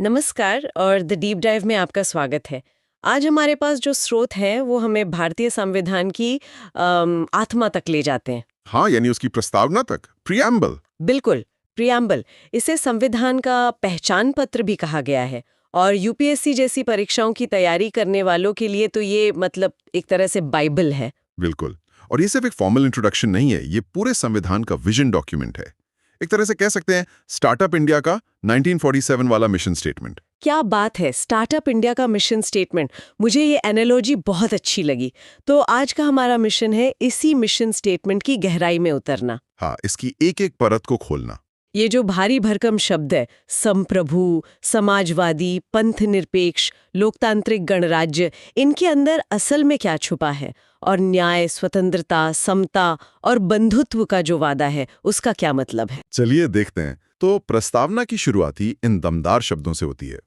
नमस्कार और the deep dive में आपका स्वागत है। आज हमारे पास जो स्रोत हैं वो हमें भारतीय संविधान की आत्मा तक ले जाते हैं। हाँ, यानी उसकी प्रस्तावना तक, प्रियम्बल। बिल्कुल, प्रियम्बल। इसे संविधान का पहचान पत्र भी कहा गया है और यूपीएससी जैसी परीक्षाओं की तैयारी करने वालों के लिए तो ये मतलब एक तरह से बाइबल है। बिल्कुल। और ये सिर्फ एक फॉर्मल इंट्रोडक्शन नहीं है, ये पूरे संविधान का विजन डॉक्यूमेंट है। एक तरह से कह सकते हैं स्टार्टअप इंडिया का 1947 वाला मिशन स्टेटमेंट। क्या बात है, स्टार्टअप इंडिया का मिशन स्टेटमेंट। मुझे ये एनालॉजी बहुत अच्छी लगी। तो आज का हमारा मिशन है इसी मिशन स्टेटमेंट की गहराई में उतरना। हाँ, इसकी एक एक परत को खोलना। ये जो भारी भरकम शब्द है, संप्रभु, समाजवादी, पंथ निरपेक्ष, लोकतांत्रिक गणराज्य, इनके अंदर असल में क्या छुपा है और न्याय, स्वतंत्रता, समता और बंधुत्व का जो वादा है उसका क्या मतलब है। चलिए देखते हैं। तो प्रस्तावना की शुरुआत ही इन दमदार शब्दों से होती है।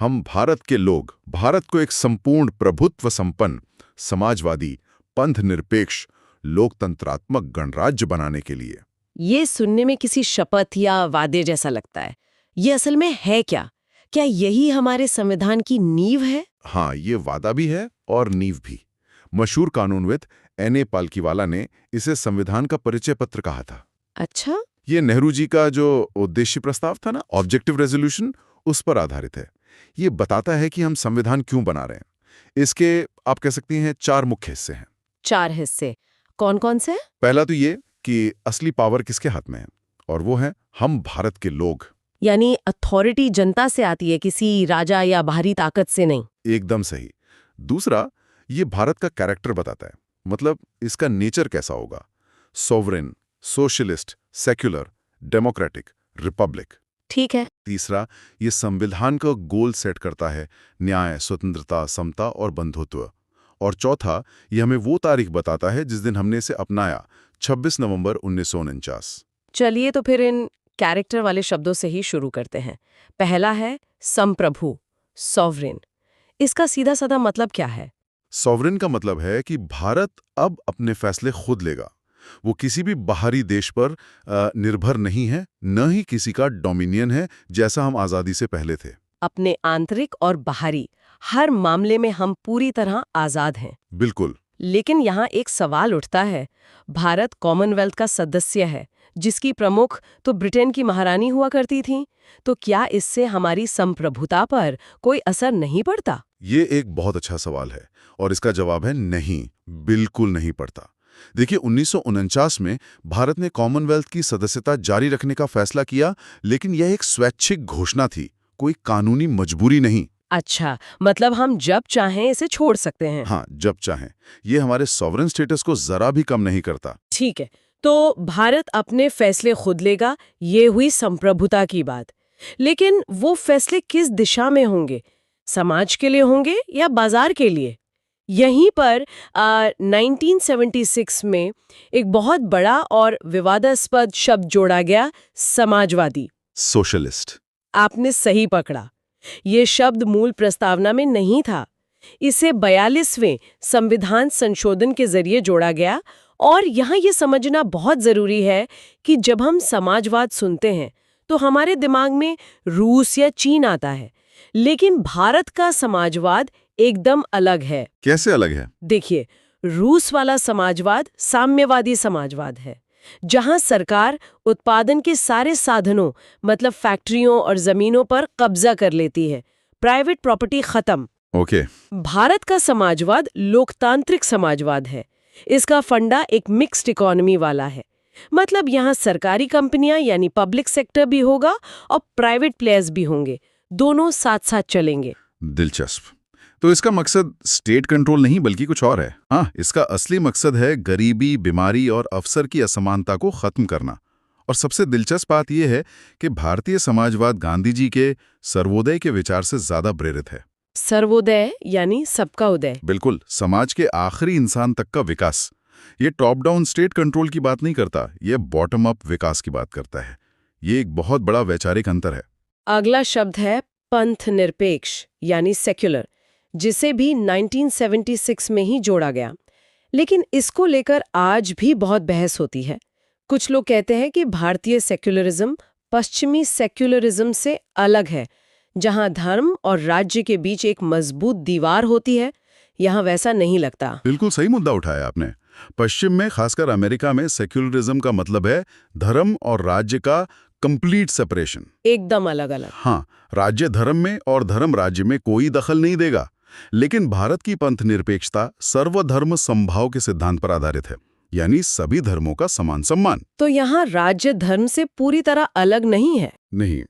हम भारत के लोग भारत को एक संपूर्ण प्रभुत्व संपन्न, समाजवादी, पंथ निरपेक्ष, लोकतंत्रात्मक गणराज्य बनाने के लिए। ये सुनने में किसी शपथ या वादे जैसा लगता है। ये असल में है क्या? क्या यही हमारे संविधान की नींव है? हाँ, ये वादा भी है और नींव भी। मशहूर कानूनविद N.A. पालकीवाला ने इसे संविधान का परिचय पत्र कहा था। अच्छा, ये नेहरू जी का जो उद्देश्य प्रस्ताव था ना, ऑब्जेक्टिव रेजोल्यूशन, उस पर आधारित है। ये बताता है कि हम संविधान क्यों बना रहे हैं। इसके आप कह सकती हैं 4 मुख्य हिस्से हैं। 4 हिस्से कौन कौन से? पहला तो ये कि असली पावर किसके हाथ में है, और वो है हम भारत के लोग। यानी अथॉरिटी जनता से आती है, किसी राजा या बाहरी ताकत से नहीं। एकदम सही। दूसरा, ये भारत का कैरेक्टर बताता है, मतलब इसका नेचर कैसा होगा। Sovereign, socialist, secular, democratic, Republic. ठीक है। तीसरा, ये संविधान का गोल सेट करता है, न्याय, स्वतंत्रता, समता और बंधुत्व। और चौथा, ये हमें वो तारीख बताता है जिस दिन हमने इसे अपनाया, 26 नवंबर 1949। चलिए तो फिर इन कैरेक्टर वाले शब्दों से ही शुरू करते हैं। पहला है संप्रभु, सॉवरेन। इसका सीधा साधा मतलब क्या है? सॉवरेन का मतलब है कि भारत अब अपने फैसले खुद लेगा। वो किसी भी बाहरी देश पर निर्भर नहीं है, न ही किसी का डोमिनियन है, जैसा हम आज़ादी से पहले थे। अपने आंतरिक और बाहरी हर मामले में हम पूरी तरह आजाद हैं। बिल्कुल। लेकिन यहाँ एक सवाल उठता है। भारत कॉमनवेल्थ का सदस्य है, जिसकी प्रमुख तो ब्रिटेन की महारानी हुआ करती थीं। तो क्या इससे हमारी संप्रभुता पर कोई असर नहीं पड़ता? ये एक बहुत अच्छा सवाल है और इसका जवाब है नहीं, बिल्कुल नहीं पड़ता। देखिए, 1949 में भारत ने कॉमनवेल्थ की सदस्यता जारी रखने का फैसला किया, लेकिन यह एक स्वैच्छिक घोषणा थी, कोई कानूनी मजबूरी नहीं। अच्छा, मतलब हम जब चाहें इसे छोड़ सकते हैं। हाँ, जब चाहें। ये हमारे सॉवरेन स्टेटस को जरा भी कम नहीं करता। ठीक है, तो भारत अपने फैसले खुद लेगा, ये हुई संप्रभुता की बात। लेकिन वो फैसले किस दिशा में होंगे? समाज के लिए होंगे या बाजार के लिए? यहीं पर 1976 में एक बहुत बड़ा और विवादास्पद शब्द जोड़ा गया, समाजवादी। सोशलिस्ट। आपने सही पकड़ा। ये शब्द मूल प्रस्तावना में नहीं था। इसे 42वें संविधान संशोधन के जरिए जोड़ा गया। और यहाँ ये समझना बहुत जरूरी है कि जब हम समाजवाद सुनते हैं तो हमारे दिमाग में रूस या चीन आता है, लेकिन भारत का समाजवाद एकदम अलग है। कैसे अलग है? देखिए, रूस वाला समाजवाद साम्यवादी समाजवाद है, जहां सरकार उत्पादन के सारे साधनों मतलब फैक्ट्रियों और जमीनों पर कब्जा कर लेती है, प्राइवेट प्रॉपर्टी खत्म। ओके। भारत का समाजवाद लोकतांत्रिक समाजवाद है। इसका फंडा एक मिक्स्ड इकोनॉमी वाला है, मतलब यहाँ सरकारी कंपनियां यानी पब्लिक सेक्टर भी होगा और प्राइवेट प्लेयर्स भी होंगे, दोनों साथ साथ चलेंगे। दिलचस्प। तो इसका मकसद स्टेट कंट्रोल नहीं बल्कि कुछ और है। हाँ, इसका असली मकसद है गरीबी, बीमारी और अवसर की असमानता को खत्म करना। और सबसे दिलचस्प बात यह है कि भारतीय समाजवाद गांधी जी के सर्वोदय के विचार से ज्यादा प्रेरित है। सर्वोदय यानी सबका उदय। बिल्कुल, समाज के आखिरी इंसान तक का विकास। ये टॉप डाउन स्टेट कंट्रोल की बात नहीं करता, ये बॉटम अप विकास की बात करता है। ये एक बहुत बड़ा वैचारिक अंतर है। अगला शब्द है पंथ निरपेक्ष यानी सेक्युलर, जिसे भी 1976 में ही जोड़ा गया। लेकिन इसको लेकर आज भी बहुत बहस होती है। कुछ लोग कहते हैं कि भारतीय सेक्युलरिज्म पश्चिमी सेक्युलरिज्म से अलग है, जहां धर्म और राज्य के बीच एक मजबूत दीवार होती है, यहाँ वैसा नहीं लगता। बिल्कुल सही मुद्दा उठाया आपने। पश्चिम में, खासकर अमेरिका में, सेक्युलरिज्म का मतलब है धर्म और राज्य का कंप्लीट सेपरेशन। एकदम अलग अलग। हाँ, राज्य धर्म में और धर्म राज्य में कोई दखल नहीं देगा। लेकिन भारत की पंथ निरपेक्षता सर्वधर्म समभाव के सिद्धांत पर आधारित है, यानी सभी धर्मों का समान सम्मान। तो यहाँ राज्य धर्म से पूरी तरह अलग नहीं है। नहीं,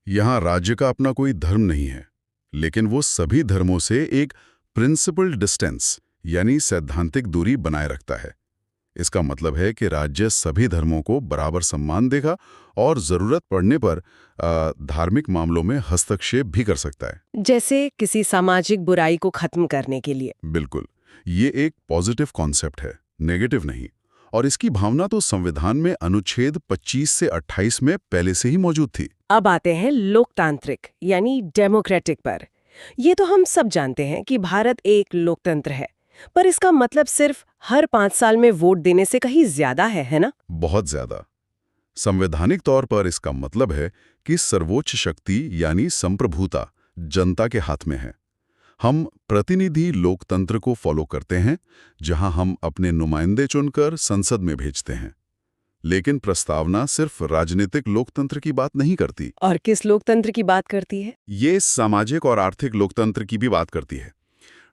यहाँ राज्य का अपना कोई धर्म नहीं है, लेकिन वो सभी धर्मों से एक प्रिंसिपल डिस्टेंस यानी सैद्धांतिक दूरी बनाए रखता है। इसका मतलब है कि राज्य सभी धर्मों को बराबर सम्मान देगा और जरूरत पड़ने पर धार्मिक मामलों में हस्तक्षेप भी कर सकता है। जैसे किसी सामाजिक बुराई को खत्म करने के लिए। बिल्कुल, ये एक पॉजिटिव कॉन्सेप्ट है, नेगेटिव नहीं। और इसकी भावना तो संविधान में अनुच्छेद 25 से 28 में पहले से ही मौजूद थी। अब आते हैं लोकतांत्रिक यानी डेमोक्रेटिक पर। ये तो हम सब जानते हैं कि भारत एक लोकतंत्र है, पर इसका मतलब सिर्फ हर 5 साल में वोट देने से कहीं ज्यादा है ना? बहुत ज्यादा। संवैधानिक तौर पर इसका मतलब है कि सर्वोच्च शक्ति यानी संप्रभुता जनता के हाथ में है। हम प्रतिनिधि लोकतंत्र को फॉलो करते हैं, जहां हम अपने नुमाइंदे चुनकर संसद में भेजते हैं। लेकिन प्रस्तावना सिर्फ राजनीतिक लोकतंत्र की बात नहीं करती। और किस लोकतंत्र की बात करती है? ये सामाजिक और आर्थिक लोकतंत्र की भी बात करती है।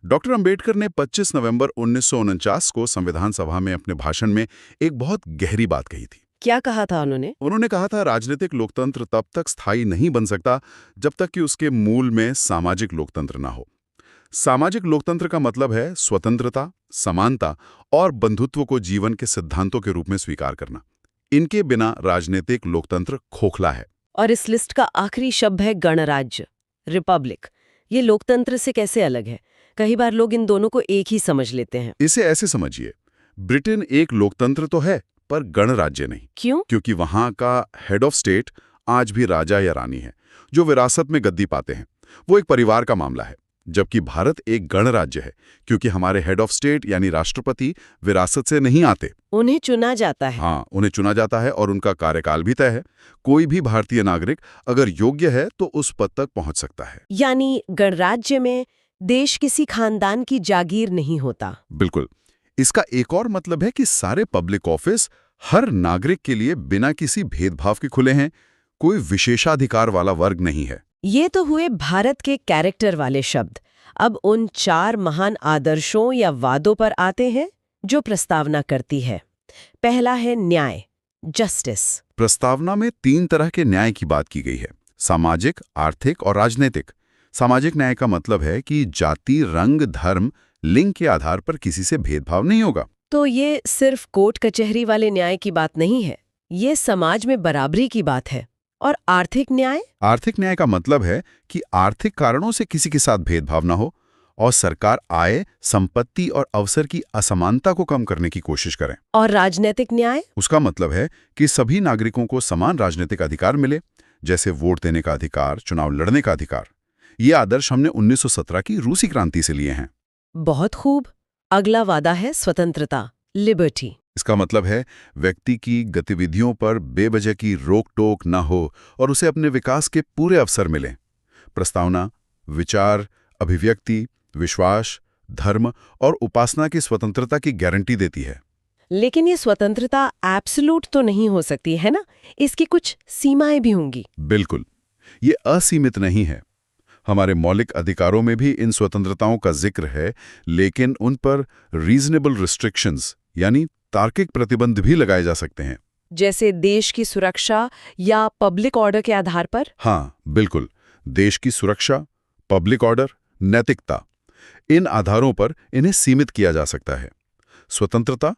डॉक्टर अंबेडकर ने 25 नवंबर 1949 को संविधान सभा में अपने भाषण में एक बहुत गहरी बात कही थी। क्या कहा था उन्होंने? उन्होंने कहा था, राजनीतिक लोकतंत्र तब तक स्थायी नहीं बन सकता जब तक कि उसके मूल में सामाजिक लोकतंत्र ना हो। सामाजिक लोकतंत्र का मतलब है स्वतंत्रता, समानता और बंधुत्व को जीवन के सिद्धांतों के रूप में स्वीकार करना। इनके बिना राजनीतिक लोकतंत्र खोखला है। और इस लिस्ट का आखिरी शब्द है गणराज्य, रिपब्लिक। ये लोकतंत्र से कैसे अलग है? कई बार लोग इन दोनों को एक ही समझ लेते हैं। इसे ऐसे समझिए, ब्रिटेन एक लोकतंत्र तो है, पर गणराज्य नहीं। क्यों? क्योंकि वहां का हेड ऑफ स्टेट आज भी राजा या रानी है, जो विरासत में गद्दी पाते हैं। वो एक परिवार का मामला है। जबकि भारत एक गणराज्य है, क्योंकि हमारे हेड ऑफ स्टेट यानी राष्ट्रपति विरासत से नहीं आते। उन्हें चुना जाता है। हाँ, उन्हें चुना जाता है और उनका कार्यकाल भी तय है। कोई भी भारतीय नागरिक अगर योग्य है तो उस पद तक पहुंच सकता है। यानी गणराज्य में देश किसी खानदान की जागीर नहीं होता। बिल्कुल। इसका एक और मतलब है कि सारे पब्लिक ऑफिस हर नागरिक के लिए बिना किसी भेदभाव के खुले हैं। कोई विशेषाधिकार वाला वर्ग नहीं है। ये तो हुए भारत के कैरेक्टर वाले शब्द। अब उन 4 महान आदर्शों या वादों पर आते हैं जो प्रस्तावना करती है। पहला है न्याय, जस्टिस। प्रस्तावना में 3 तरह के न्याय की बात की गई है, सामाजिक, आर्थिक और राजनीतिक। सामाजिक न्याय का मतलब है कि जाति, रंग, धर्म, लिंग के आधार पर किसी से भेदभाव नहीं होगा। तो ये सिर्फ कोर्ट कचहरी वाले न्याय की बात नहीं है, ये समाज में बराबरी की बात है। और आर्थिक न्याय? आर्थिक न्याय का मतलब है कि आर्थिक कारणों से किसी के साथ भेदभाव न हो और सरकार आय, संपत्ति और अवसर की असमानता को कम करने की कोशिश करे। और राजनीतिक न्याय? उसका मतलब है कि सभी नागरिकों को समान राजनीतिक अधिकार मिले, जैसे वोट देने का अधिकार, चुनाव लड़ने का अधिकार। ये आदर्श हमने 1917 की रूसी क्रांति से लिए हैं। बहुत खूब। अगला वादा है स्वतंत्रता, लिबर्टी। इसका मतलब है व्यक्ति की गतिविधियों पर बेवजह की रोक टोक न हो और उसे अपने विकास के पूरे अवसर मिलें। प्रस्तावना विचार, अभिव्यक्ति, विश्वास, धर्म और उपासना की स्वतंत्रता की गारंटी देती है। लेकिन ये स्वतंत्रता एब्सोल्यूट तो नहीं हो सकती है ना? इसकी कुछ सीमाएं भी होंगी। बिल्कुल, ये असीमित नहीं है। हमारे मौलिक अधिकारों में भी इन स्वतंत्रताओं का जिक्र है, लेकिन उन पर रीजनेबल रिस्ट्रिक्शंस यानी तार्किक प्रतिबंध भी लगाए जा सकते हैं। जैसे देश की सुरक्षा या पब्लिक ऑर्डर के आधार पर? हाँ, बिल्कुल। देश की सुरक्षा, पब्लिक ऑर्डर, नैतिकता, इन आधारों पर इन्हें सीमित किया जा सकता है। स्वतंत्रता,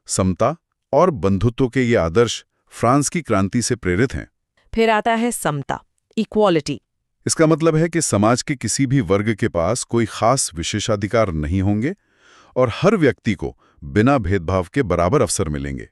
समता और बंधुत्व के ये आदर्श फ्रांस की क्रांति से प्रेरित हैं। फिर आता है समता, इक्वालिटी। इसका मतलब है कि समाज के किसी भी वर्ग के पास कोई खास विशेषाधिकार नहीं होंगे और हर व्यक्ति को बिना भेदभाव के बराबर अवसर मिलेंगे।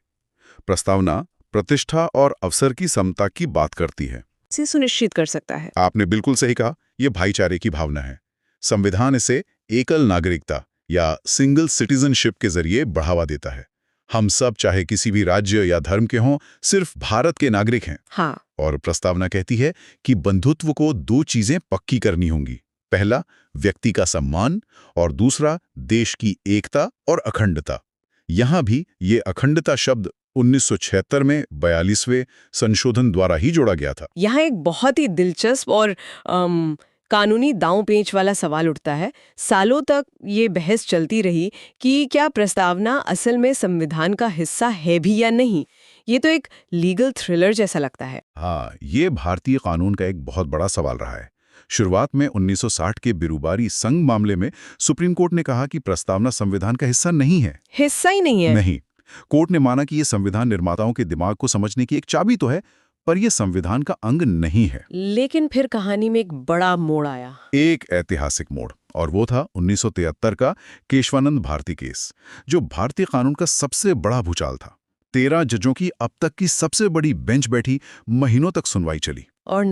प्रस्तावना प्रतिष्ठा और अवसर की समता की बात करती है। से सुनिश्चित कर सकता है। आपने बिल्कुल सही कहा, यह भाईचारे की भावना है। संविधान इसे एकल नागरिकता या सिंगल सिटीजनशिप के जरिए बढ़ावा देता है। हम सब चाहे किसी भी राज्य या धर्म के हों, सिर्फ भारत के नागरिक हैं। हाँ। और प्रस्तावना कहती है कि बंधुत्व को दो चीजें पक्की करनी होंगी। पहला, व्यक्ति का सम्मान, और दूसरा, देश की एकता और अखंडता। यहां भी ये अखंडता शब्द 1976 में 42वें संशोधन द्वारा ही जोड़ा गया था। यहाँ एक बहुत ही दिलचस्प और कानूनी दांव पेंच वाला सवाल उठता है। सालों तक ये बहस चलती रही कि क्या प्रस्तावना असल में संविधान का हिस्सा है भी या नहीं। ये तो एक लीगल थ्रिलर जैसा लगता है। हाँ, ये भारतीय कानून का एक बहुत बड़ा सवाल रहा है। शुरुआत में 1960 के बिरूबारी संघ मामले में सुप्रीम कोर्ट ने कहा कि प्रस्तावना संविधान का हिस्सा नहीं है। हिस्सा ही नहीं है? नहीं। कोर्ट ने माना कि ये संविधान निर्माताओं के दिमाग को समझने की एक चाबी तो है, पर यह संविधान का अंग नहीं है। लेकिन फिर कहानी में एक बड़ा मोड़ आया। एक ऐतिहासिक मोड़, और वो था 1973 का केशवानंद भारती केस, जो भारतीय कानून का सबसे बड़ा भूचाल था। 13 जजों की अब तक की सबसे बड़ी बेंच बैठी, महीनों तक सुनवाई चली। और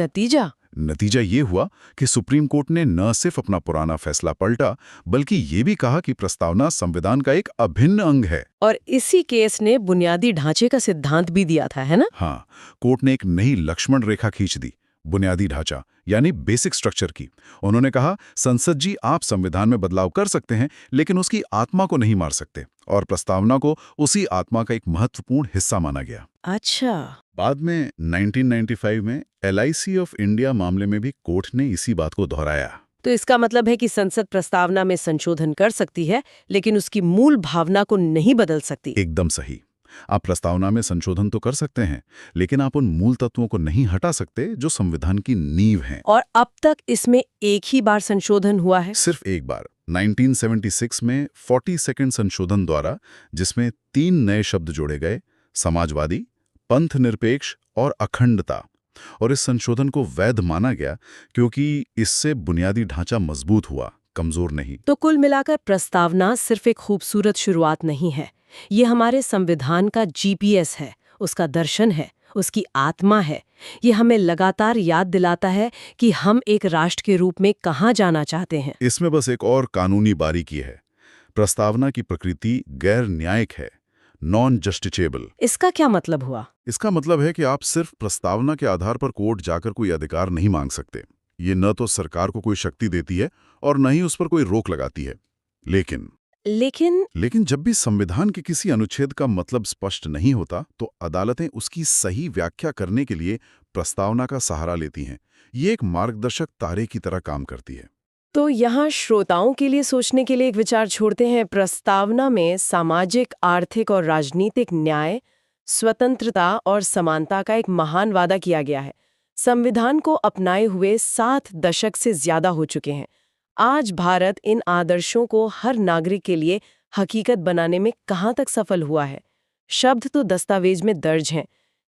नतीजा ये हुआ कि सुप्रीम कोर्ट ने न सिर्फ अपना पुराना फैसला पलटा, बल्कि ये भी कहा कि प्रस्तावना संविधान का एक अभिन्न अंग है। और इसी केस ने बुनियादी ढांचे का सिद्धांत भी दिया था, है ना? हाँ, कोर्ट ने एक नई लक्ष्मण रेखा खींच दी, बुनियादी ढांचा यानी बेसिक स्ट्रक्चर की। उन्होंने कहा, संसद जी, आप संविधान में बदलाव कर सकते हैं, लेकिन उसकी आत्मा को नहीं मार सकते, और प्रस्तावना को उसी आत्मा का एक महत्वपूर्ण हिस्सा माना गया। अच्छा। बाद में 1995 में LIC ऑफ इंडिया मामले में भी कोर्ट ने इसी बात को दोहराया। तो इसका मतलब है कि संसद प्रस्तावना में संशोधन कर सकती है, लेकिन उसकी मूल भावना को नहीं बदल सकती। एकदम सही। आप प्रस्तावना में संशोधन तो कर सकते हैं, लेकिन आप उन मूल तत्वों को नहीं हटा सकते जो संविधान की नींव हैं। और अब तक इसमें एक ही बार संशोधन हुआ है? सिर्फ एक बार, 1976 में 42nd संशोधन द्वारा, जिसमें 3 नए शब्द जोड़े गए, समाजवादी, पंथ निरपेक्ष और अखंडता। और इस संशोधन को वैध माना गया क्योंकि इससे बुनियादी ढांचा मजबूत हुआ, कमजोर नहीं। तो कुल मिलाकर प्रस्तावना सिर्फ एक खूबसूरत शुरुआत नहीं है, ये हमारे संविधान का GPS है, उसका दर्शन है, उसकी आत्मा है। ये हमें लगातार याद दिलाता है कि हम एक राष्ट्र के रूप में कहाँ जाना चाहते हैं। इसमें बस एक और कानूनी बारीकी है। प्रस्तावना की प्रकृति गैर न्यायिक है, नॉन जस्टिसेबल। इसका क्या मतलब हुआ? इसका मतलब है कि आप सिर्फ प्रस्तावना के आधार पर कोर्ट जाकर कोई अधिकार नहीं मांग सकते। ये न तो सरकार को कोई शक्ति देती है और न ही उस पर कोई रोक लगाती है। लेकिन जब भी संविधान के किसी अनुच्छेद का मतलब स्पष्ट नहीं होता, तो अदालतें उसकी सही व्याख्या करने के लिए प्रस्तावना का सहारा लेती हैं। ये एक मार्गदर्शक तारे की तरह काम करती है। तो यहाँ श्रोताओं के लिए सोचने के लिए एक विचार छोड़ते हैं। प्रस्तावना में सामाजिक, आर्थिक और राजनीतिक न्याय, स्वतंत्रता और समानता का एक महान वादा किया गया है। संविधान को अपनाए हुए 7 दशक से ज्यादा हो चुके हैं। आज भारत इन आदर्शों को हर नागरिक के लिए हकीकत बनाने में कहाँ तक सफल हुआ है? शब्द तो दस्तावेज में दर्ज हैं,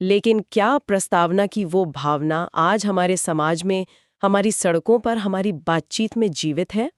लेकिन क्या प्रस्तावना की वो भावना आज हमारे समाज में, हमारी सड़कों पर, हमारी बातचीत में जीवित है?